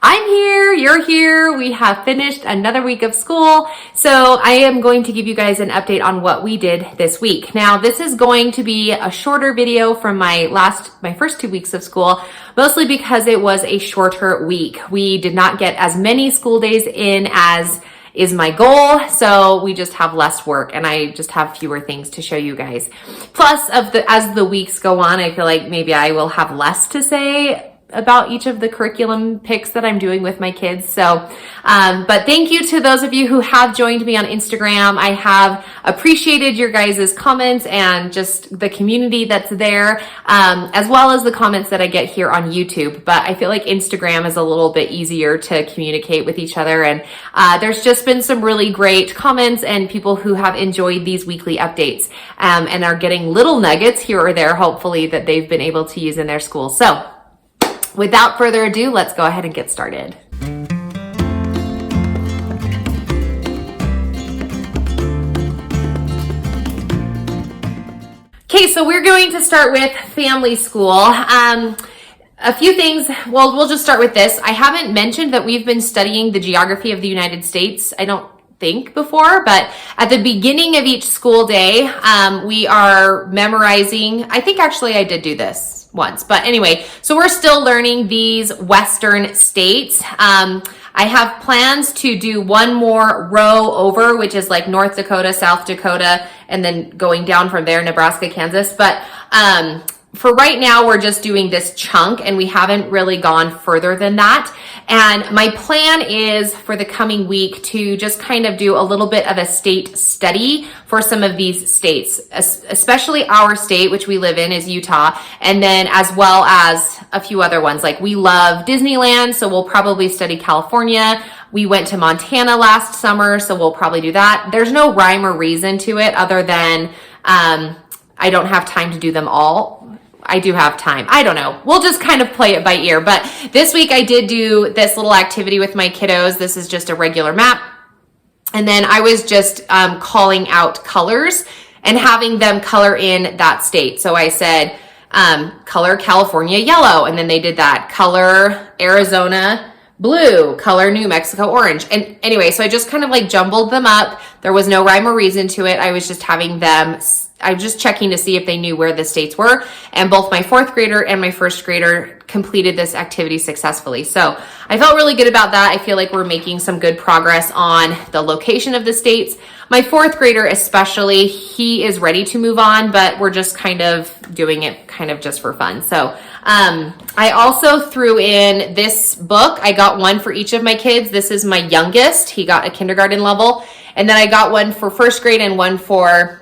I'm here, you're here, we have finished another week of school. So I am going to give you guys an update on what we did this week. Now, this is going to be a shorter video from my first 2 weeks of school, mostly because it was a shorter week. We did not get as many school days in as is my goal. So we just have less work and I just have fewer things to show you guys. Plus, as the weeks go on, I feel like maybe I will have less to say about each of the curriculum picks that I'm doing with my kids. So, but thank you to those of you who have joined me on Instagram. I have appreciated your guys' comments and just the community that's there, as well as the comments that I get here on YouTube. But I feel like Instagram is a little bit easier to communicate with each other. And there's just been some really great comments and people who have enjoyed these weekly updates, and are getting little nuggets here or there, hopefully, that they've been able to use in their school. So, without further ado, let's go ahead and get started. Okay, so we're going to start with family school. A few things, well, we'll just start with this. I haven't mentioned that we've been studying the geography of the United States, I don't think before, but at the beginning of each school day, we are memorizing, I think actually I did do this once, but anyway, so we're still learning these Western states. I have plans to do one more row over, which is like North Dakota, South Dakota, and then going down from there, Nebraska, Kansas. But for right now, we're just doing this chunk and we haven't really gone further than that. And my plan is for the coming week to just kind of do a little bit of a state study for some of these states, especially our state, which we live in, is Utah. And then as well as a few other ones, like we love Disneyland, so we'll probably study California. We went to Montana last summer, so we'll probably do that. There's no rhyme or reason to it other than I don't have time to do them all. I do have time. I don't know. We'll just kind of play it by ear. But this week I did do this little activity with my kiddos. This is just a regular map. And then I was just calling out colors and having them color in that state. So I said, color California yellow. And then they did that. Color Arizona blue, color New Mexico orange. And anyway, so I just kind of like jumbled them up. There was no rhyme or reason to it. I was just having them, I was just checking to see if they knew where the states were. And both my 4th grader and my 1st grader completed this activity successfully. So I felt really good about that. I feel like we're making some good progress on the location of the states. My 4th grader especially, he is ready to move on, but we're just kind of doing it kind of just for fun. So I also threw in this book. I got one for each of my kids. This is my youngest. He got a kindergarten level. And then I got one for 1st grade and one for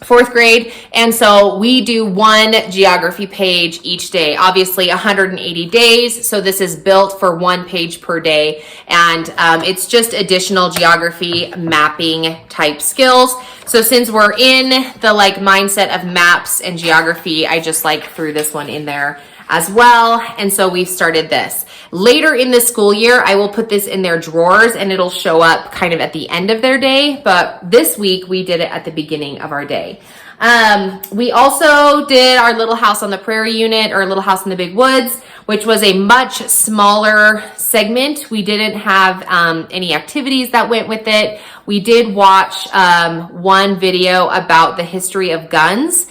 4th grade. And so we do one geography page each day, obviously 180 days. So this is built for 1 page per day. And it's just additional geography mapping type skills. So since we're in the like mindset of maps and geography, I just like threw this one in there as well. And so we've started this. Later in the school year, I will put this in their drawers and it'll show up kind of at the end of their day. But this week we did it at the beginning of our day. We also did our Little House on the Prairie unit, or Little House in the Big Woods, which was a much smaller segment. We didn't have any activities that went with it. We did watch one video about the history of guns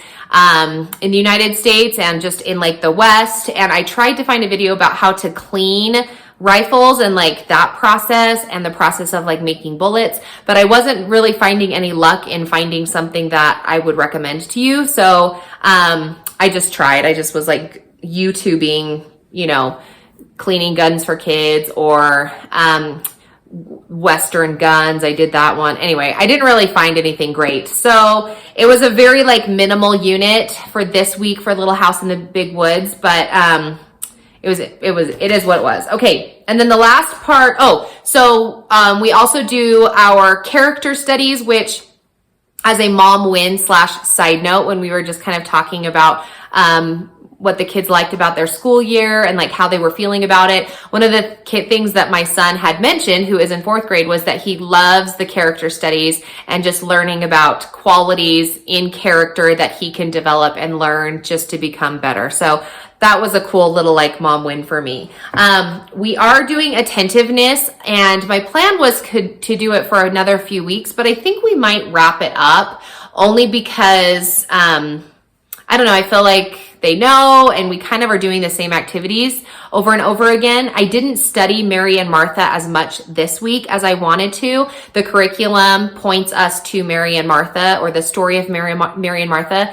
in the United States and just in like the West. And I tried to find a video about how to clean rifles and like that process and the process of like making bullets, but I wasn't really finding any luck in finding something that I would recommend to you. So I just tried. I just was like YouTubing, you know, cleaning guns for kids or Western guns. I did that one. Anyway, I didn't really find anything great. So it was a very like minimal unit for this week for Little House in the Big Woods, but it is what it was. Okay. And then the last part, we also do our character studies, which as a mom win / side note, when we were just kind of talking about what the kids liked about their school year and like how they were feeling about it. One of the things that my son had mentioned, who is in 4th grade, was that he loves the character studies and just learning about qualities in character that he can develop and learn just to become better. So that was a cool little like mom win for me. We are doing attentiveness, and my plan was to do it for another few weeks, but I think we might wrap it up only because, I don't know, I feel like they know, and we kind of are doing the same activities over and over again. I didn't study Mary and Martha as much this week as I wanted to. The curriculum points us to Mary and Martha, or the story of Mary and Martha,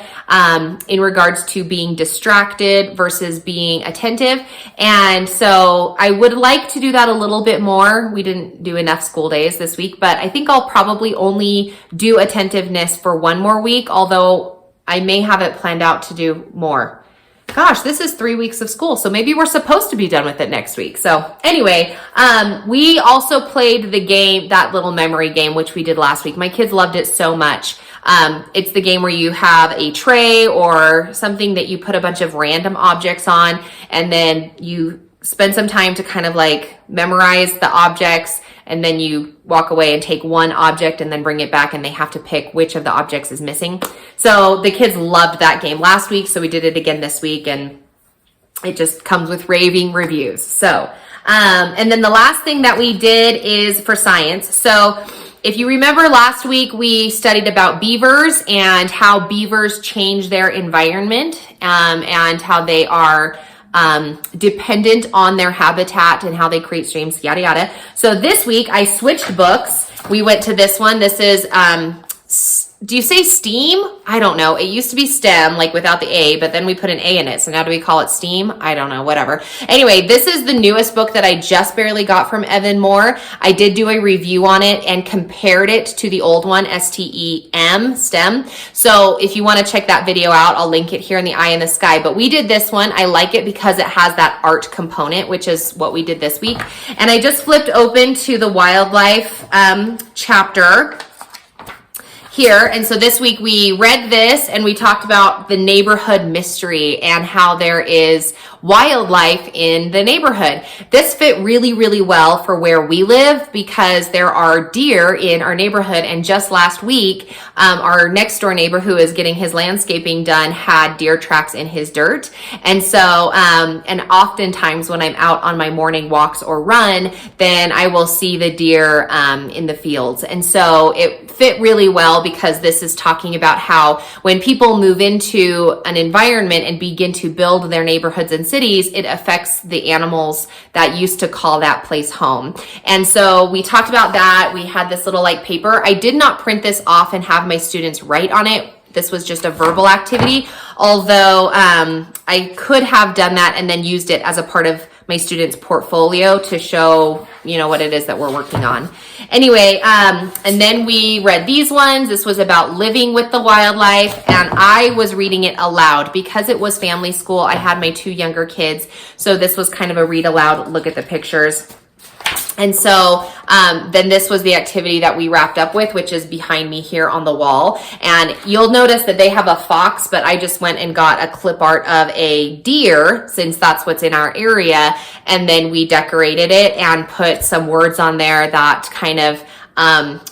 in regards to being distracted versus being attentive. And so I would like to do that a little bit more. We didn't do enough school days this week, but I think I'll probably only do attentiveness for one more week, although I may have it planned out to do more. Gosh, this is 3 weeks of school, so maybe we're supposed to be done with it next week. So anyway, we also played the game, that little memory game, which we did last week. My kids loved it so much. It's the game where you have a tray or something that you put a bunch of random objects on, and then you spend some time to kind of like memorize the objects, and then you walk away and take one object and then bring it back, and they have to pick which of the objects is missing. So the kids loved that game last week, so we did it again this week, and it just comes with raving reviews. So, and then the last thing that we did is for science. So if you remember last week, we studied about beavers and how beavers change their environment, and how they are dependent on their habitat and how they create streams, yada yada. So this week I switched books. We went to this one. This is do you say STEAM? I don't know. It used to be STEM, like without the A, but then we put an A in it. So now do we call it STEAM? I don't know, whatever. Anyway, this is the newest book that I just barely got from Evan Moore. I did do a review on it and compared it to the old one, STEM, STEM. So if you want to check that video out, I'll link it here in the eye in the sky. But we did this one. I like it because it has that art component, which is what we did this week. And I just flipped open to the wildlife chapter here. And so this week we read this and we talked about the neighborhood mystery and how there is wildlife in the neighborhood. This fit really, really well for where we live because there are deer in our neighborhood. And just last week, our next door neighbor who is getting his landscaping done had deer tracks in his dirt. And so, and oftentimes when I'm out on my morning walks or run, then I will see the deer in the fields. And so it fit really well because this is talking about how when people move into an environment and begin to build their neighborhoods and cities, it affects the animals that used to call that place home. And so we talked about that. We had this little like paper. I did not print this off and have my students write on it. This was just a verbal activity, although I could have done that and then used it as a part of my students' portfolio to show, you know, what it is that we're working on. Anyway, and then we read these ones. This was about living with the wildlife, and I was reading it aloud because it was family school. I had my 2 younger kids, so this was kind of a read aloud, look at the pictures. And so then this was the activity that we wrapped up with, which is behind me here on the wall. And you'll notice that they have a fox, but I just went and got a clip art of a deer since that's what's in our area. And then we decorated it and put some words on there that kind of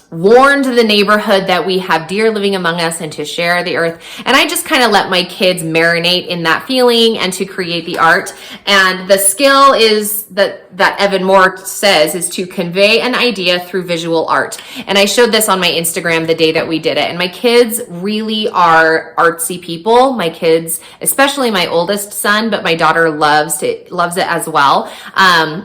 warned the neighborhood that we have deer living among us and to share the earth. And I just kind of let my kids marinate in that feeling and to create the art. And the skill is that Evan Moore says is to convey an idea through visual art. And I showed this on my Instagram the day that we did it. And my kids really are artsy people. My kids, especially my oldest son, but my daughter loves it as well.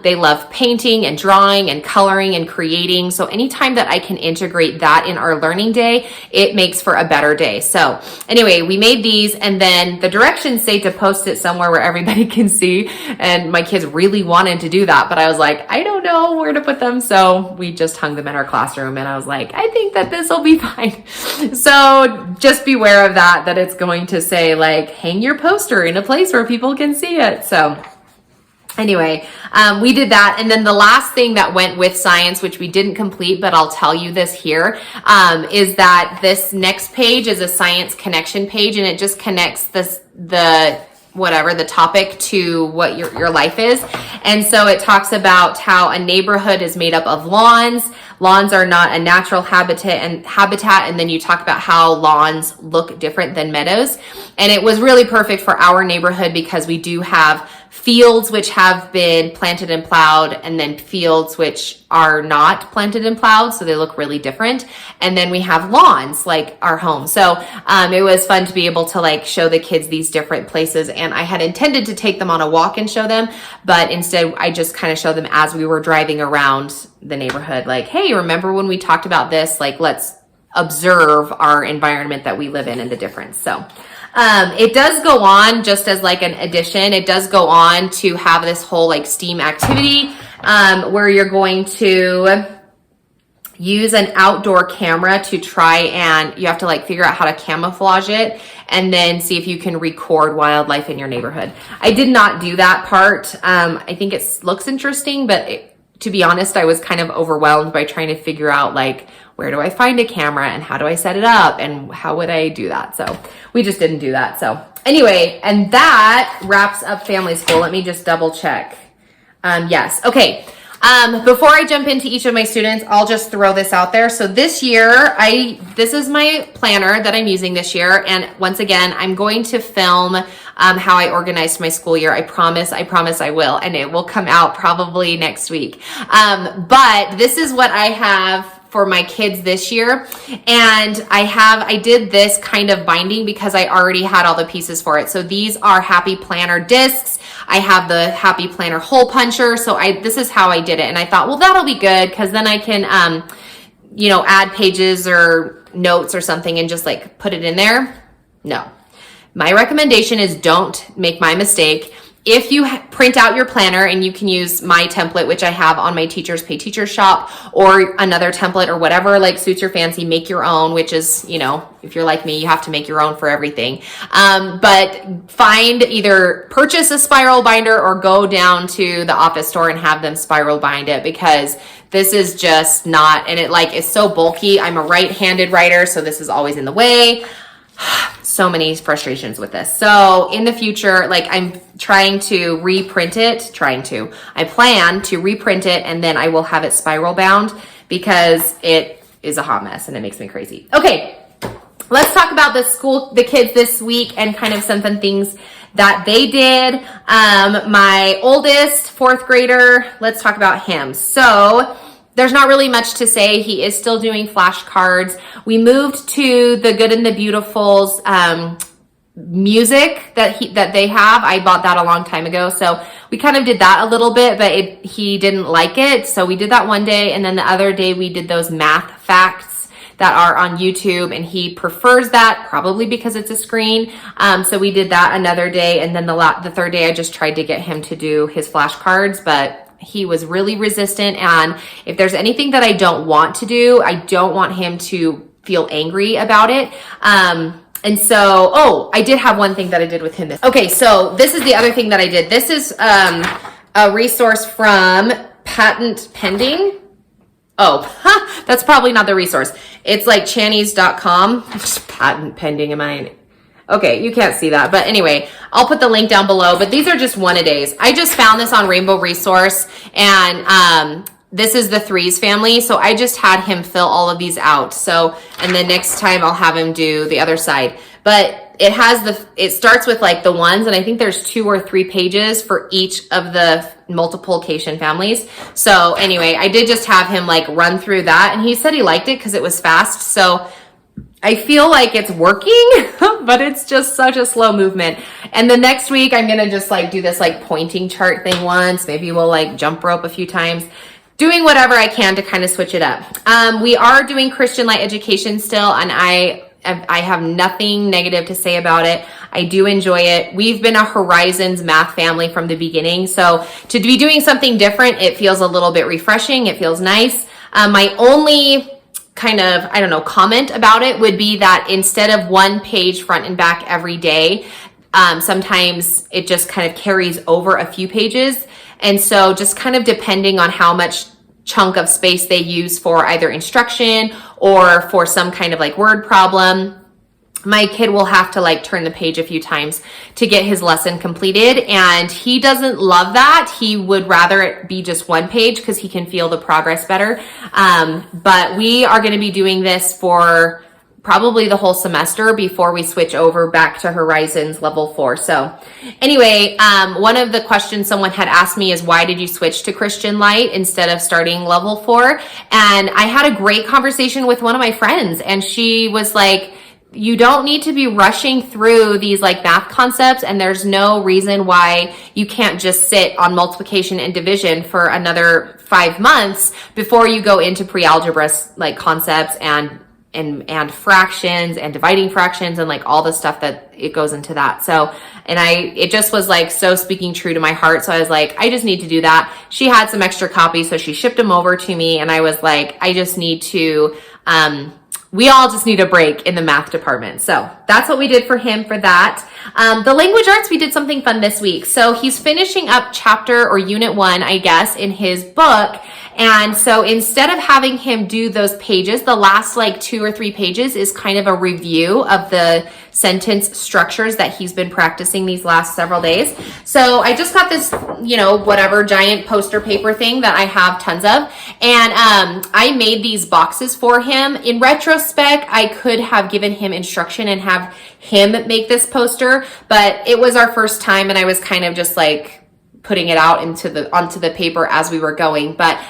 They love painting and drawing and coloring and creating. So anytime that I can integrate that in our learning day, it makes for a better day. So anyway, we made these, and then the directions say to post it somewhere where everybody can see. And my kids really wanted to do that, but I was like, I don't know where to put them. So we just hung them in our classroom, and I was like, I think that this will be fine. So just beware of that it's going to say like, hang your poster in a place where people can see it. So anyway, we did that. And then the last thing that went with science, which we didn't complete, but I'll tell you this here, is that this next page is a science connection page, and it just connects the whatever the topic to what your life is. And so it talks about how a neighborhood is made up of lawns. Lawns are not a natural habitat, and then you talk about how lawns look different than meadows. And it was really perfect for our neighborhood because we do have fields which have been planted and plowed, and then fields which are not planted and plowed, so they look really different. And then we have lawns like our home. So it was fun to be able to like show the kids these different places. And I had intended to take them on a walk and show them, but instead I just kind of showed them as we were driving around the neighborhood, like, hey, remember when we talked about this? Like, let's observe our environment that we live in and the difference. So it does go on, just as like an addition, it does go on to have this whole like STEAM activity where you're going to use an outdoor camera to try, and you have to like figure out how to camouflage it and then see if you can record wildlife in your neighborhood. I did not do that part. I think it looks interesting, but to be honest, I was kind of overwhelmed by trying to figure out like, where do I find a camera and how do I set it up and how would I do that? So we just didn't do that. So anyway, and that wraps up family school. Let me just double check. Yes. Okay. Before I jump into each of my students, I'll just throw this out there. So this year, this is my planner that I'm using this year. And once again, I'm going to film how I organized my school year. I promise I will. And it will come out probably next week. But this is what I have for my kids this year. And I did this kind of binding because I already had all the pieces for it. So these are Happy Planner discs. I have the Happy Planner hole puncher. So this is how I did it. And I thought, well, that'll be good because then I can, add pages or notes or something and just like put it in there. No. My recommendation is don't make my mistake. If you print out your planner, and you can use my template, which I have on my Teachers Pay Teachers shop, or another template or whatever like suits your fancy, make your own, which is, if you're like me, you have to make your own for everything. But either purchase a spiral binder or go down to the office store and have them spiral bind it, because this is just not, and it's so bulky. I'm a right-handed writer, so this is always in the way. So many frustrations with this. So in the future, I'm trying to reprint it, I plan to reprint it, and then I will have it spiral bound because it is a hot mess and it makes me crazy. Okay, let's talk about the kids this week and kind of some fun things that they did. My oldest, fourth grader, let's talk about him. So there's not really much to say. He is still doing flashcards. We moved to the Good and the Beautiful's music that they have. I bought that a long time ago. So we kind of did that a little bit, but he didn't like it. So we did that one day. And then the other day we did those math facts that are on YouTube, and he prefers that probably because it's a screen. So we did that another day. And then the third day I just tried to get him to do his flashcards, but he was really resistant. And if there's anything that I don't want to do, I don't want him to feel angry about it. And so, I did have one thing that I did with him. Okay, so this is the other thing that I did. This is a resource from Patent Pending. That's probably not the resource. It's like channies.com. Patent Pending, okay, you can't see that. But anyway, I'll put the link down below. But these are just one-a-days. I just found this on Rainbow Resource. And this is the Threes family. So I just had him fill all of these out. So, and then next time I'll have him do the other side. But it starts with the ones. And I think there's 2 or 3 pages for each of the multiplication families. So anyway, I did just have him run through that. And he said he liked it because it was fast. So I feel like it's working, but it's just such a slow movement. And the next week, I'm going to just do this pointing chart thing once. Maybe we'll jump rope a few times. Doing whatever I can to kind of switch it up. We are doing Christian Light Education still, and I have nothing negative to say about it. I do enjoy it. We've been a Horizons math family from the beginning. So to be doing something different, it feels a little bit refreshing. It feels nice. My only kind of, comment about it would be that instead of 1 page front and back every day, sometimes it just kind of carries over a few pages. And so just kind of depending on how much chunk of space they use for either instruction or for some kind of word problem, my kid will have to like turn the page a few times to get his lesson completed. And he doesn't love that. He would rather it be just one page because he can feel the progress better. But we are going to be doing this for probably the whole semester before we switch over back to Horizons level 4. So anyway, one of the questions someone had asked me is, why did you switch to Christian Light instead of starting level 4? And I had a great conversation with one of my friends, and she was like, you don't need to be rushing through these like math concepts, and there's no reason why you can't just sit on multiplication and division for another 5 months before you go into pre-algebra like concepts and fractions and dividing fractions and like all the stuff that it goes into that. So, and it just was like so speaking true to my heart. So I was like, I just need to do that. She had some extra copies, so she shipped them over to me, and I was like, I just need to, we all just need a break in the math department. So that's what we did for him for that. The language arts, we did something fun this week. So he's finishing up chapter or unit 1, I guess, in his book. And so instead of having him do those pages, the last like 2 or 3 pages is kind of a review of the sentence structures that he's been practicing these last several days. So I just got this, whatever giant poster paper thing that I have tons of. And I made these boxes for him. In retrospect, I could have given him instruction and have him make this poster, but it was our first time, and I was kind of just like putting it out onto the paper as we were going. But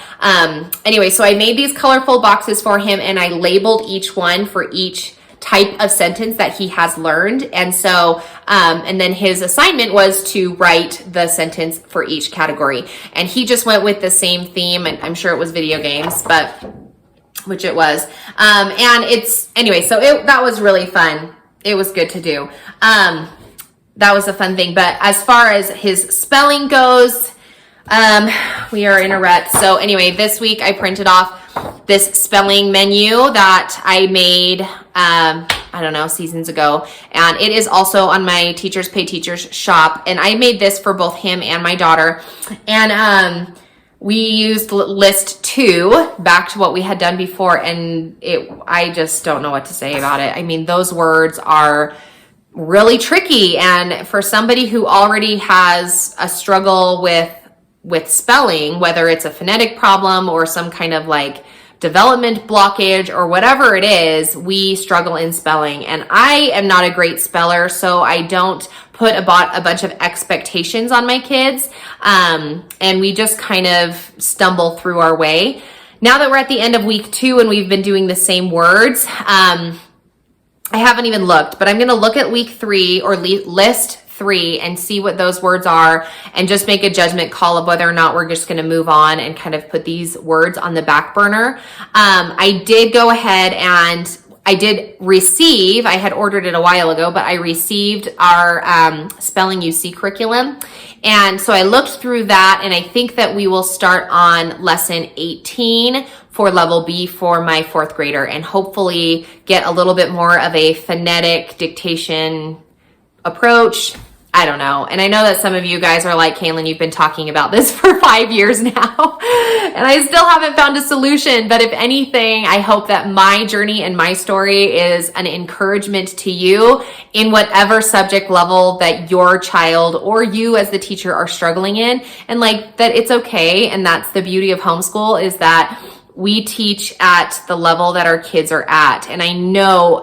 anyway, so I made these colorful boxes for him, and I labeled each one for each type of sentence that he has learned. And so, and then his assignment was to write the sentence for each category. And he just went with the same theme, and I'm sure it was video games, which it was. And it's, anyway, so that was really fun. It was good to do. That was a fun thing. But as far as his spelling goes, we are in a rut. So anyway, this week I printed off this spelling menu that I made, I don't know, seasons ago. And it is also on my Teachers Pay Teachers shop. And I made this for both him and my daughter. And we used list 2 back to what we had done before. And I just don't know what to say about it. I mean, those words are really tricky, and for somebody who already has a struggle with spelling, whether it's a phonetic problem or some kind of like development blockage or whatever it is, we struggle in spelling. And I am not a great speller, so I don't put a bunch of expectations on my kids, and we just kind of stumble through our way. Now that we're at the end of week 2 and we've been doing the same words, I haven't even looked, but I'm going to look at week 3 or list 3 and see what those words are, and just make a judgment call of whether or not we're just going to move on and kind of put these words on the back burner. I did go ahead and I did receive, I had ordered it a while ago, but I received our Spelling UC curriculum. And so I looked through that, and I think that we will start on lesson 18 for level B for my 4th grader, and hopefully get a little bit more of a phonetic dictation approach. I don't know. And I know that some of you guys are like, Kaylin, you've been talking about this for 5 years now, and I still haven't found a solution. But if anything, I hope that my journey and my story is an encouragement to you in whatever subject level that your child or you as the teacher are struggling in. And like that it's okay. And that's the beauty of homeschool, is that we teach at the level that our kids are at. And I know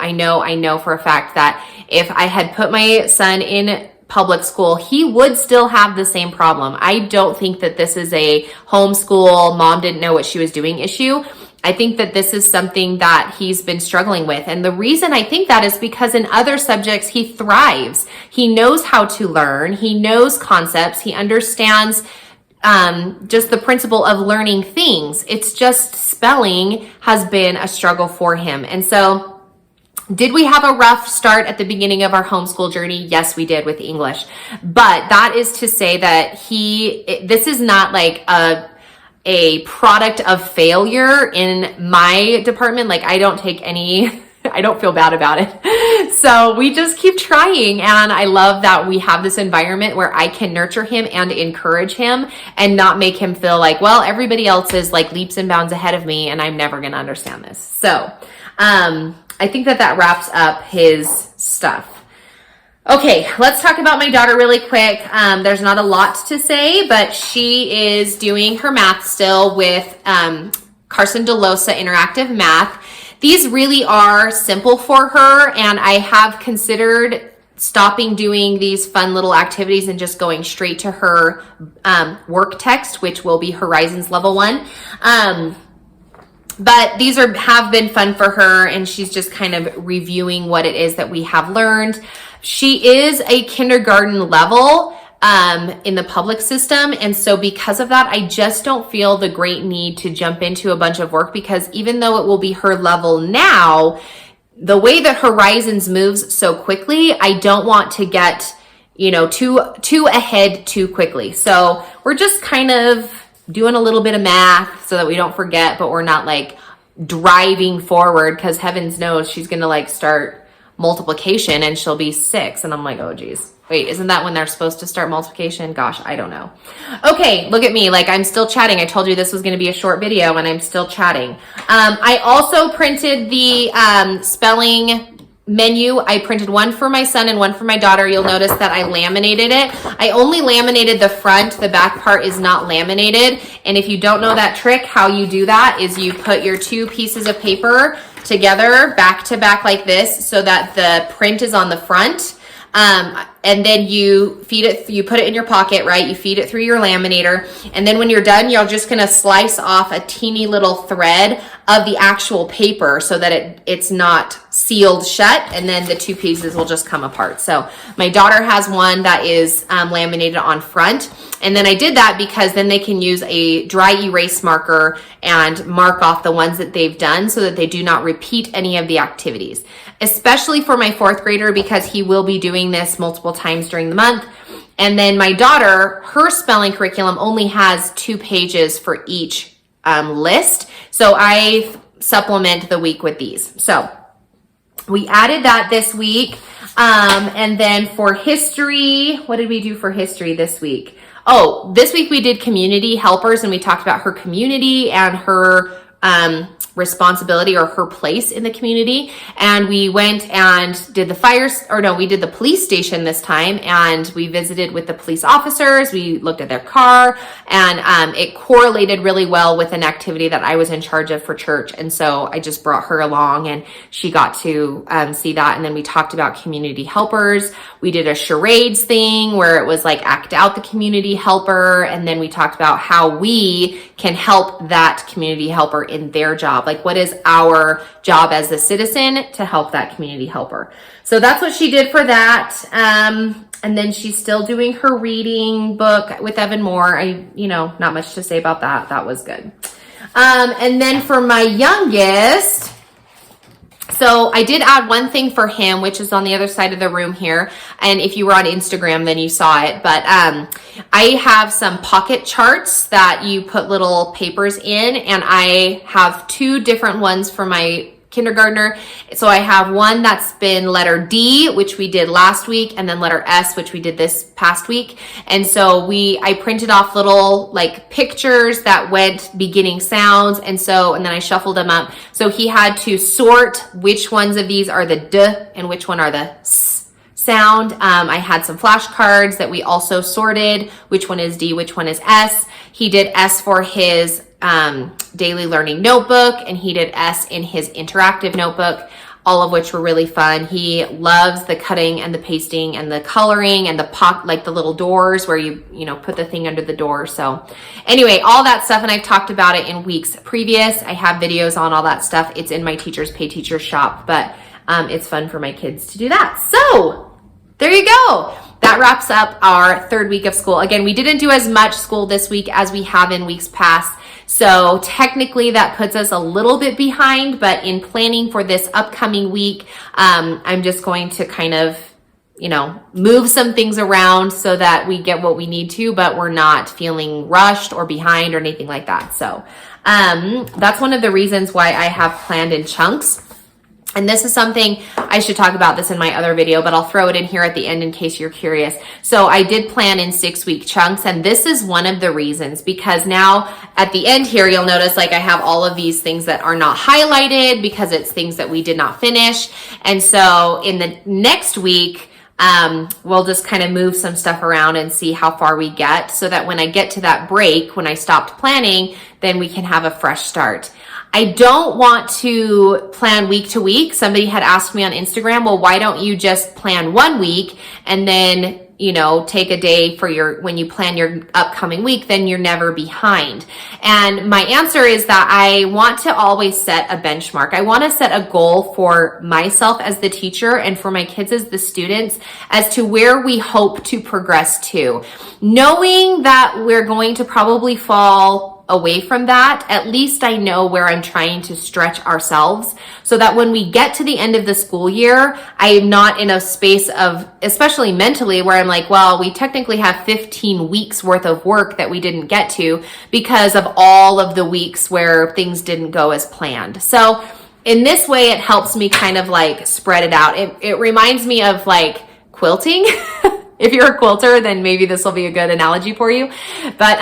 for a fact that if I had put my son in public school, he would still have the same problem. I don't think that this is a homeschool, mom didn't know what she was doing issue. I think that this is something that he's been struggling with. And the reason I think that is because in other subjects, he thrives. He knows how to learn. He knows concepts. He understands just the principle of learning things. It's just spelling has been a struggle for him. And so did we have a rough start at the beginning of our homeschool journey? Yes, we did with English. But that is to say that this is not like a product of failure in my department. Like I don't feel bad about it. So we just keep trying. And I love that we have this environment where I can nurture him and encourage him and not make him feel like, well, everybody else is like leaps and bounds ahead of me and I'm never going to understand this. So, I think that wraps up his stuff. Okay, let's talk about my daughter really quick. There's not a lot to say, but she is doing her math still with Carson DeLosa Interactive Math. These really are simple for her, and I have considered stopping doing these fun little activities and just going straight to her work text, which will be Horizons Level 1. But these have been fun for her, and she's just kind of reviewing what it is that we have learned. She is a kindergarten level in the public system, and so because of that, I just don't feel the great need to jump into a bunch of work, because even though it will be her level now, the way that Horizons moves so quickly, I don't want to get, too ahead too quickly. So we're just kind of doing a little bit of math so that we don't forget, but we're not like driving forward, because heavens knows she's going to like start multiplication and she'll be 6. And I'm like, oh geez, wait, isn't that when they're supposed to start multiplication? Gosh, I don't know. Okay, look at me, like I'm still chatting. I told you this was going to be a short video and I'm still chatting. I also printed the spelling menu. I printed one for my son and one for my daughter. You'll notice that I laminated it. I only laminated the front. The back part is not laminated. And if you don't know that trick, how you do that is you put your 2 pieces of paper together back to back like this so that the print is on the front. And then you feed it, you put it in your pocket, right? You feed it through your laminator. And then when you're done, you're just going to slice off a teeny little thread of the actual paper so that it's not sealed shut. And then the 2 pieces will just come apart. So my daughter has one that is laminated on front. And then I did that because then they can use a dry erase marker and mark off the ones that they've done so that they do not repeat any of the activities, especially for my 4th grader, because he will be doing this multiple times during the month. And then my daughter, her spelling curriculum only has 2 pages for each list. So I supplement the week with these. So we added that this week. And then for history, what did we do for history this week? Oh, this week we did community helpers, and we talked about her community and her responsibility or her place in the community. And we went and did we did the police station this time, and we visited with the police officers. We looked at their car, and it correlated really well with an activity that I was in charge of for church. And so I just brought her along, and she got to see that. And then we talked about community helpers. We did a charades thing where it was like act out the community helper. And then we talked about how we can help that community helper in their job. Like, what is our job as a citizen to help that community helper? So that's what she did for that. And then she's still doing her reading book with Evan Moore. Not much to say about that. That was good. And then for my youngest, so I did add one thing for him, which is on the other side of the room here. And if you were on Instagram, then you saw it. But I have some pocket charts that you put little papers in, and I have 2 different ones for my kindergartner. So I have one that's been letter D, which we did last week, and then letter S, which we did this past week. And so I printed off little like pictures that went beginning sounds. And then I shuffled them up. So he had to sort which ones of these are the D and which one are the S sound. I had some flashcards that we also sorted, which one is D, which one is S. He did S for his daily learning notebook, and he did S in his interactive notebook, all of which were really fun. He loves the cutting and the pasting and the coloring and like the little doors where you put the thing under the door. So anyway, all that stuff, and I've talked about it in weeks previous. I have videos on all that stuff. It's in my Teachers Pay Teachers shop, but it's fun for my kids to do that. So there you go. That wraps up our 3rd week of school. Again, we didn't do as much school this week as we have in weeks past. So technically that puts us a little bit behind, but in planning for this upcoming week, I'm just going to kind of, move some things around so that we get what we need to, but we're not feeling rushed or behind or anything like that. So that's one of the reasons why I have planned in chunks. And this is something, I should talk about this in my other video, but I'll throw it in here at the end in case you're curious. So I did plan in 6-week chunks, and this is one of the reasons, because now at the end here, you'll notice like I have all of these things that are not highlighted because it's things that we did not finish. And so in the next week, we'll just kind of move some stuff around and see how far we get, so that when I get to that break, when I stopped planning, then we can have a fresh start. I don't want to plan week to week. Somebody had asked me on Instagram, well, why don't you just plan 1 week and then, you know, take a day for when you plan your upcoming week, then you're never behind. And my answer is that I want to always set a benchmark. I want to set a goal for myself as the teacher and for my kids as the students as to where we hope to progress to. Knowing that we're going to probably fall away from that, at least I know where I'm trying to stretch ourselves, so that when we get to the end of the school year, I am not in a space of, especially mentally, where I'm like, well, we technically have 15 weeks worth of work that we didn't get to because of all of the weeks where things didn't go as planned. So in this way, it helps me kind of like spread it out. It reminds me of like quilting. If you're a quilter, then maybe this will be a good analogy for you. But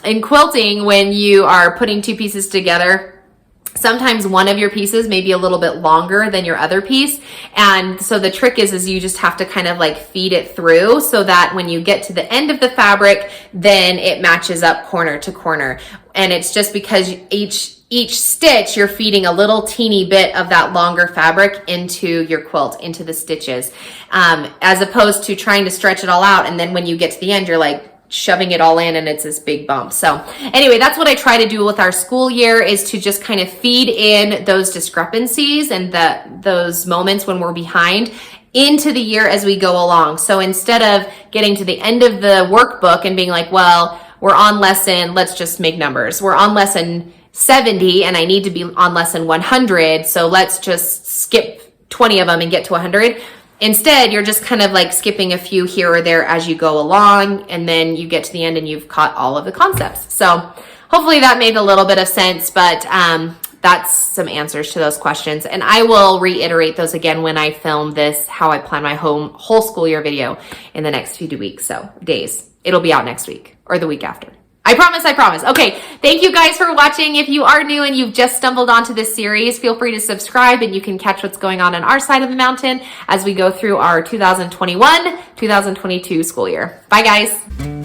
in quilting, when you are putting two pieces together, sometimes one of your pieces may be a little bit longer than your other piece. And so the trick is you just have to kind of like feed it through, so that when you get to the end of the fabric, then it matches up corner to corner. And it's just because each stitch, you're feeding a little teeny bit of that longer fabric into your quilt, into the stitches, as opposed to trying to stretch it all out. And then when you get to the end, you're like shoving it all in and it's this big bump. So anyway, that's what I try to do with our school year, is to just kind of feed in those discrepancies and those moments when we're behind into the year as we go along. So instead of getting to the end of the workbook and being like, well, we're on lesson, let's just make numbers. We're on lesson 70 and I need to be on lesson 100, so let's just skip 20 of them and get to 100. Instead, you're just kind of like skipping a few here or there as you go along, and then you get to the end and you've caught all of the concepts. So hopefully that made a little bit of sense, but that's some answers to those questions. And I will reiterate those again when I film this, how I plan my whole school year video in the next few weeks, so days. It'll be out next week or the week after. I promise, I promise. Okay, thank you guys for watching. If you are new and you've just stumbled onto this series, feel free to subscribe and you can catch what's going on our side of the mountain as we go through our 2021-2022 school year. Bye, guys.